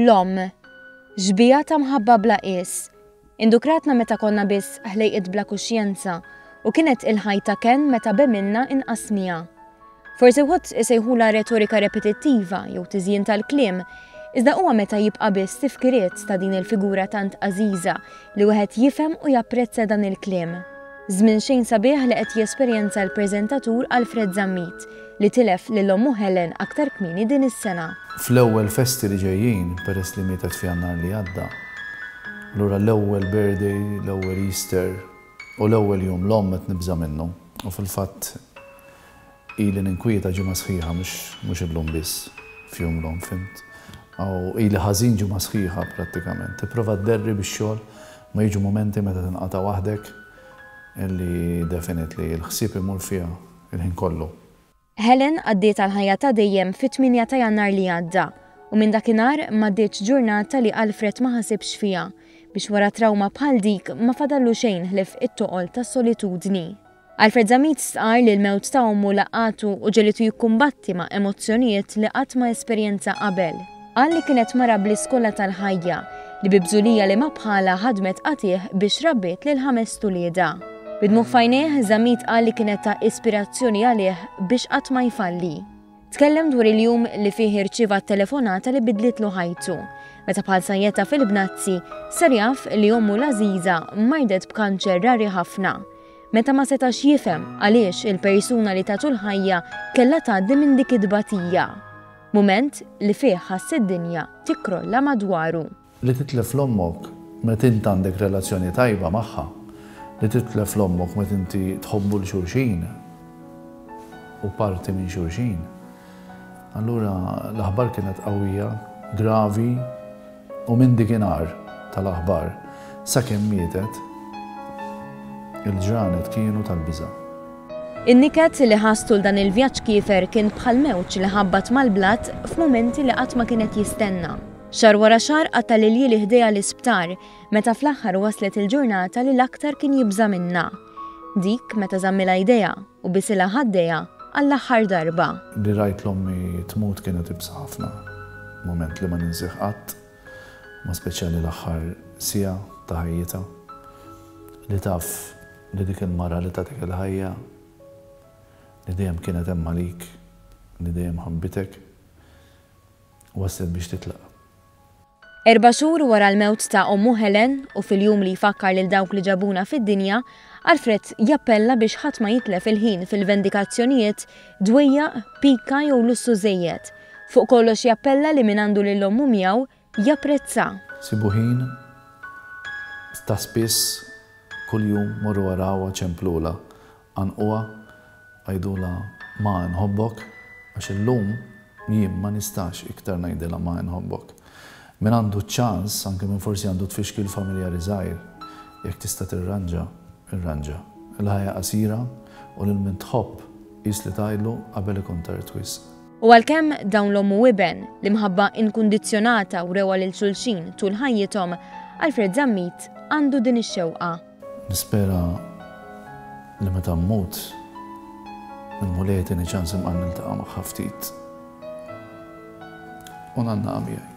L-omm, ġbija ta' mħabba bla qis, indukratna meta konna biss ħlejqet bla kuxjenza u kienet il-ħajta kien meta bemilna inqasmija. Forsi wħud isejħula retorika repetittiva jew tiżjien tal-kliem, iżda huwa meta jibqa' biss tifkiriet ta' din il-figura tant għażiża li wieħed jifhem u japprezza dan il-kliem. Żmien xejn sabiħ li qed jesperjenza l-preżentatur Alfred Zammit li tilef lil ommu Helen aktar kmieni din is-sena. Fl-ewwel festi li ġejjin peress li mietet f'Jannar li għadda. Lura l-ewwel birthday, l-ewwel Easter u l-ewwel jum l-omm qed nibża minnu. U fil-fatt ili ninkwieta ġimgħa sħiħa mhux illum biss f'jum l-omm fimt. Aw ili ħażin ġimgħa sħiħa prattikament. Tipprova dderri bix-xogħol ma jiġu momenti meta tinqata' waħdek illi definitely il-ħsieb imur fiha il-ħin kollu. Helen għaddiet għal-ħajja ta' dejjem fit-8 ta' Jannar li għadda u minn dakinhar m'għaddietx ġurnata li Alfred ma ħasibx fiha biex wara trauma bħal dik ma fadallu xejn ħlif it-toqol tas-solitudni. Alfred Zammit stqar li l-mewt ta' ommu laqatu u ġelitu jikkumbatti ma' emozzjonijiet li qatt ma esperjenza qabel. Qal li kienet mara bl-iskola tal-ħajja li bibżulija li ma bħala ħadmet qatih biex rabbiet lil 5 tulieda. Bidmuħ fajneħ, Zammit qal li kienet ta' ispirazzjoni għalih biex qatt ma jfalli. Tkellem dwar il-jum li fih irċieva telefonata li bidlitlu ħajtu. Meta bħal sajjeta fil-Bnazzi sar jaf li ommu l-għażiża mardet b'kanċer rari ħafna. Meta ma setax jifhem għaliex il-persuna li tagħtu l-ħajja kellha tgħaddi minn dik id-dbatija. Mument li fih ħass id-dinja tikkrolla madwaru. Li titlef l-ommok meta inti għandek relazzjoni tajba magħha, li titlef l-ommok meta inti tħobbu l-xulxin u parti minn xulxin. Allura l-aħbar kienet qawwija, gravi u minn dikinhar tal-aħbar sakemm mietet il-ġranet kienu tal-biża'. In-niket li ħastu dan il-vjaġġ kiefer kien bħal mewġ li ħabbat mal-blat f'mumenti li qatt ma kienet jistenna. Xar wara xar qatta lilji li ħdejha l-isptar meta fl-aħħar waslet il-ġurnata li l-aktar kien jibża minnha. Dik meta żammilha idejha u bisilha ħaddejha għall-aħħar darba. Li rajt l-ommi tmut kienet ibsa ħafna. Moment li ma ninsieħ qatt, ma speċjali l-aħħar sija ta' ħajjita. Li taf li dik il-mara li tagħtik il-ħajja li dejjem kienet hemm għalik, li dejjem ħabbitek, waslet biex titlaq. 4 xhur wara l-mewt ta' ommu Helen u fil-jum li jfakkar lil dawk li ġabuna fid-dinja, Alfred jappella biex ħadd ma jitlef il-ħin fil-vendikazzjonijiet dwejjaq, pika jew lussu żejjed. Fuq kollox jappella li min għandu lil ommu miegħu japprezza. Sibu ħin ta' spiss kuljum morru warawha ċemplula għanquha għajdula ma nħobbok għax illum jien ma nistax iktar ngħidilha ma nħobbok. Min għandu ċans, anke minn forsi għandu tfixkil familjari żgħir, jekk tista' tirranġa, irranġa. Il-ħajja qasira u lil min tħobb qis li tgħidlu qabel ikun tard wisq. U għalkemm dawn l-ommu wiben li mħabba inkundizzjonata u rewa lil xulxin tul ħajjithom, Alfred Zammit għandu din ix-xewqa. Nispera li meta mmut il-muliet tieni ċans imqan niltaqa' magħha ftit. U nanna għamijaj.